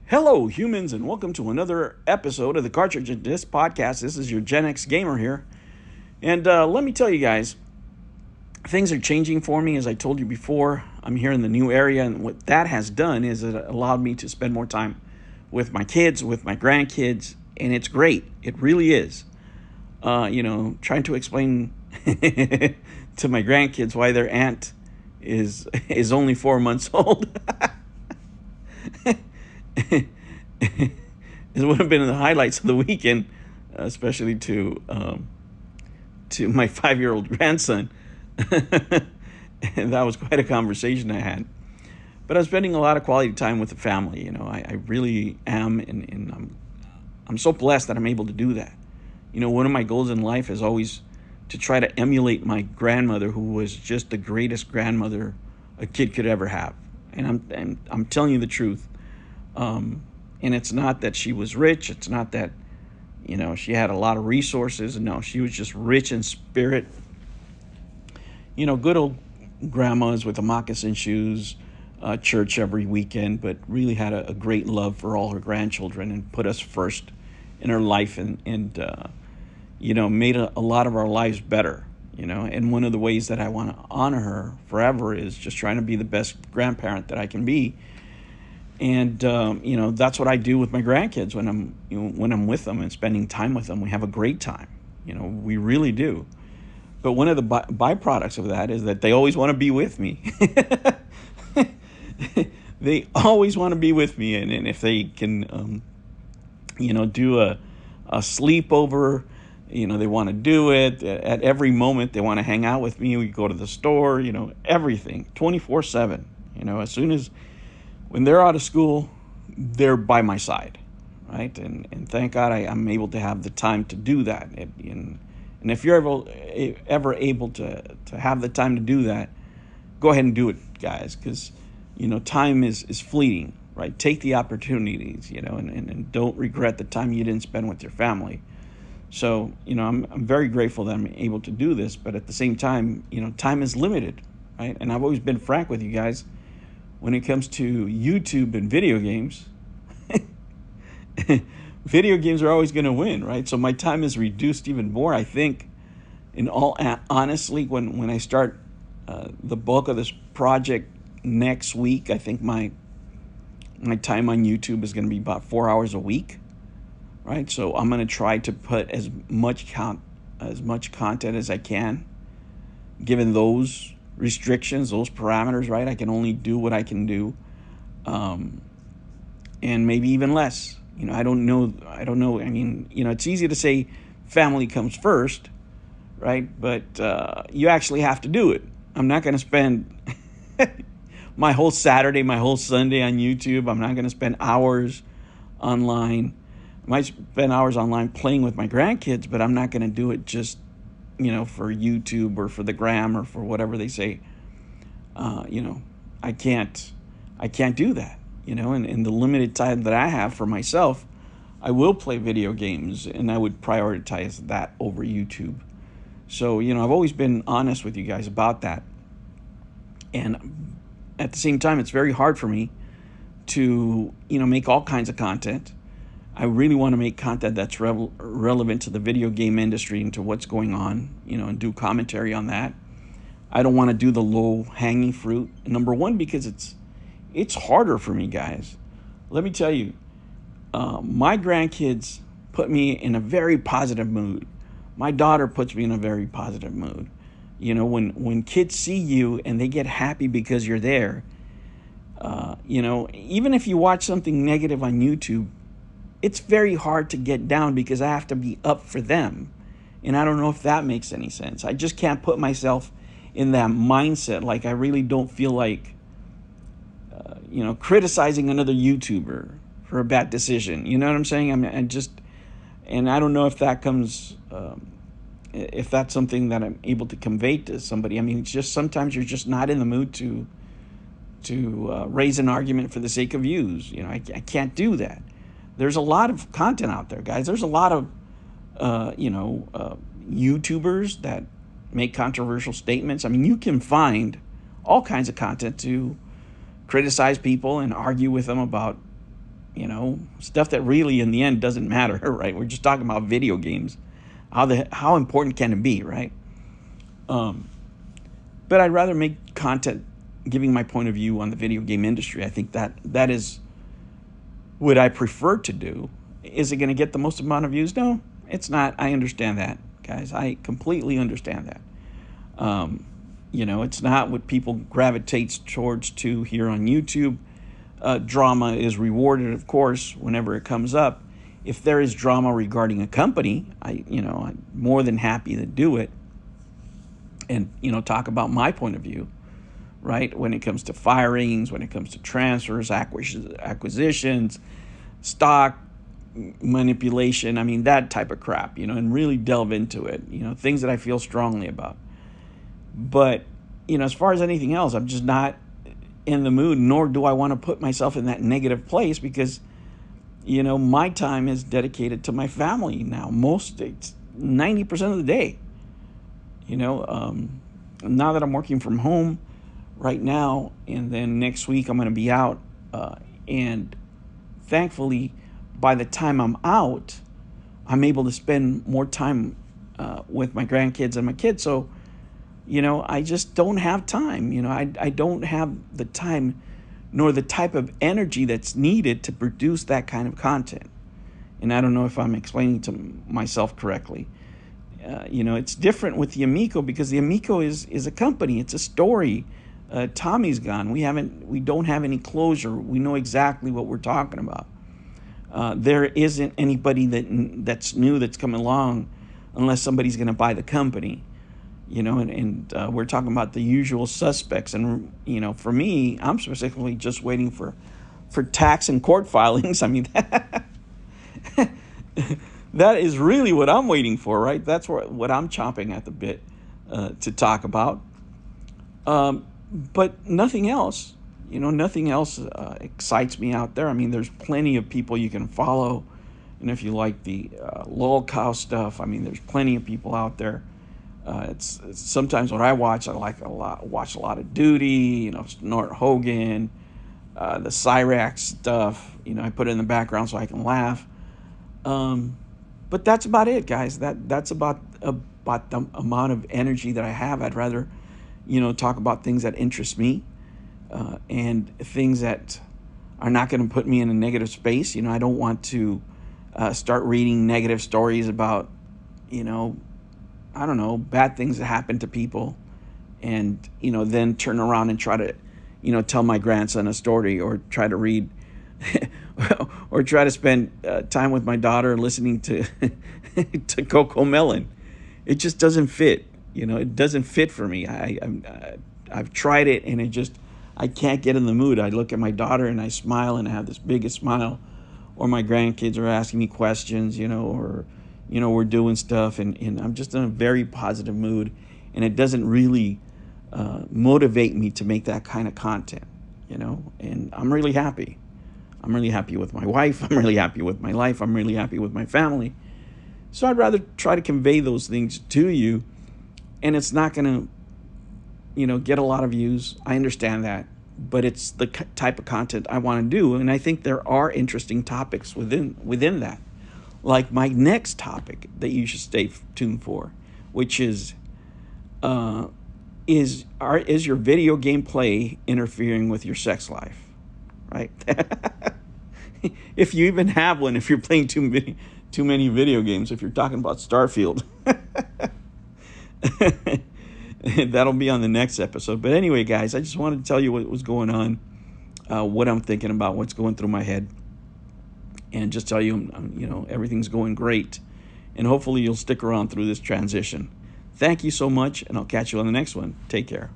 Hello, humans, and welcome to another episode of the Cartridge and Disc Podcast. This is your Gen X gamer here. And let me tell you guys, things are changing for me. As I told you before, I'm here in the new area, and what that has done is it allowed me to spend more time with my kids, with my grandkids, and it's great. It really is. Trying to explain to my grandkids why their aunt is only 4 months old. It would have been the highlights of the weekend, especially to my 5-year-old grandson. And that was quite a conversation I had. But I'm spending a lot of quality time with the family. You know, I really am, and I'm so blessed that I'm able to do that. You know, one of my goals in life is always to try to emulate my grandmother, who was just the greatest grandmother a kid could ever have. And I'm telling you the truth. And it's not that she was rich. It's not that, she had a lot of resources. No, she was just rich in spirit. Good old grandmas with the moccasin shoes, church every weekend, but really had a great love for all her grandchildren and put us first in her life and made a lot of our lives better, And one of the ways that I want to honor her forever is just trying to be the best grandparent that I can be. And that's what I do with my grandkids when I'm with them and spending time with them. We have a great time, we really do. But one of the byproducts of that is that they always want to be with me. They always want to be with me, and if they can, do a sleepover, they want to do it at every moment. They want to hang out with me. We go to the store, everything 24/7. As soon as when they're out of school, they're by my side, right? And thank God I'm able to have the time to do that. And if you're ever able to have the time to do that, go ahead and do it, guys, because, time is fleeting, right? Take the opportunities, and don't regret the time you didn't spend with your family. So, I'm very grateful that I'm able to do this, but at the same time, time is limited, right? And I've always been frank with you guys. When it comes to YouTube and video games, video games are always going to win, right? So my time is reduced even more. I think, honestly, when I start the bulk of this project next week, I think my time on YouTube is going to be about 4 hours a week, right? So I'm going to try to put as much content as I can, given those restrictions, those parameters, right? I can only do what I can do, and maybe even less. I don't know. I mean, it's easy to say family comes first, right? But you actually have to do it. I'm not going to spend my whole Saturday, my whole Sunday on YouTube. I'm not going to spend hours online. I might spend hours online playing with my grandkids, but I'm not going to do it just for YouTube or for the gram or for whatever they say. I can't do that, and in the limited time that I have for myself, I will play video games, and I would prioritize that over YouTube. So, I've always been honest with you guys about that. And at the same time, it's very hard for me to, make all kinds of content. I really want to make content that's relevant to the video game industry and to what's going on, and do commentary on that. I don't want to do the low-hanging fruit. Number one, because it's harder for me, guys. Let me tell you, my grandkids put me in a very positive mood. My daughter puts me in a very positive mood. When kids see you and they get happy because you're there, even if you watch something negative on YouTube, it's very hard to get down because I have to be up for them. And I don't know if that makes any sense. I just can't put myself in that mindset. Like, I really don't feel like, criticizing another YouTuber for a bad decision. You know what I'm saying? And I don't know if that comes, if that's something that I'm able to convey to somebody. I mean, it's just sometimes you're just not in the mood to raise an argument for the sake of views. I can't do that. There's a lot of content out there, guys. There's a lot of, YouTubers that make controversial statements. I mean, you can find all kinds of content to criticize people and argue with them about stuff that really in the end doesn't matter, right? We're just talking about video games. How important can it be, right? But I'd rather make content giving my point of view on the video game industry. I think that is what I prefer to do. Is it going to get the most amount of views? No, it's not. I understand that, guys. I completely understand that. It's not what people gravitate towards to here on YouTube. Drama is rewarded, of course, whenever it comes up. If there is drama regarding a company, I'm more than happy to do it and, talk about my point of view, right? When it comes to firings, when it comes to transfers, acquisitions, stock manipulation, that type of crap, and really delve into it, things that I feel strongly about. But, as far as anything else, I'm just not in the mood, nor do I want to put myself in that negative place because, my time is dedicated to my family now. It's 90% of the day. Now that I'm working from home right now, and then next week I'm going to be out, and thankfully, by the time I'm out, I'm able to spend more time with my grandkids and my kids. So, I just don't have time. I don't have the time nor the type of energy that's needed to produce that kind of content. And I don't know if I'm explaining to myself correctly. It's different with the Amico because the Amico is a company. It's a story. Tommy's gone. We don't have any closure. We know exactly what we're talking about. There isn't anybody that's new that's coming along unless somebody's going to buy the company. And we're talking about the usual suspects. And, for me, I'm specifically just waiting for tax and court filings. That is really what I'm waiting for, right? That's what I'm chomping at the bit to talk about. But nothing else, nothing else excites me out there. There's plenty of people you can follow. And if you like the lolcow stuff, there's plenty of people out there. It's sometimes what I watch watch a lot of Duty, Snort Hogan, the Cyrax stuff. I put it in the background so I can laugh. But that's about it, guys. That's about the amount of energy that I have. I'd rather, talk about things that interest me, and things that are not going to put me in a negative space. I don't want to start reading negative stories about, I don't know, bad things that happen to people, and then turn around and try to, tell my grandson a story, or try to read, or try to spend time with my daughter listening to to Coco Melon. It just doesn't fit. It doesn't fit for me. I've tried it, and I can't get in the mood. I look at my daughter and I smile, and I have this biggest smile, or my grandkids are asking me questions, or we're doing stuff, and I'm just in a very positive mood, and it doesn't really motivate me to make that kind of content, and I'm really happy. I'm really happy with my wife. I'm really happy with my life. I'm really happy with my family. So I'd rather try to convey those things to you, and it's not going to, get a lot of views. I understand that, but it's the type of content I want to do, and I think there are interesting topics within that. Like my next topic that you should stay tuned for, which is your video game play interfering with your sex life, right? If you even have one, if you're playing too many video games, if you're talking about Starfield, that'll be on the next episode. But anyway, guys, I just wanted to tell you what was going on, what I'm thinking about, what's going through my head. And just tell you, everything's going great. And hopefully you'll stick around through this transition. Thank you so much, and I'll catch you on the next one. Take care.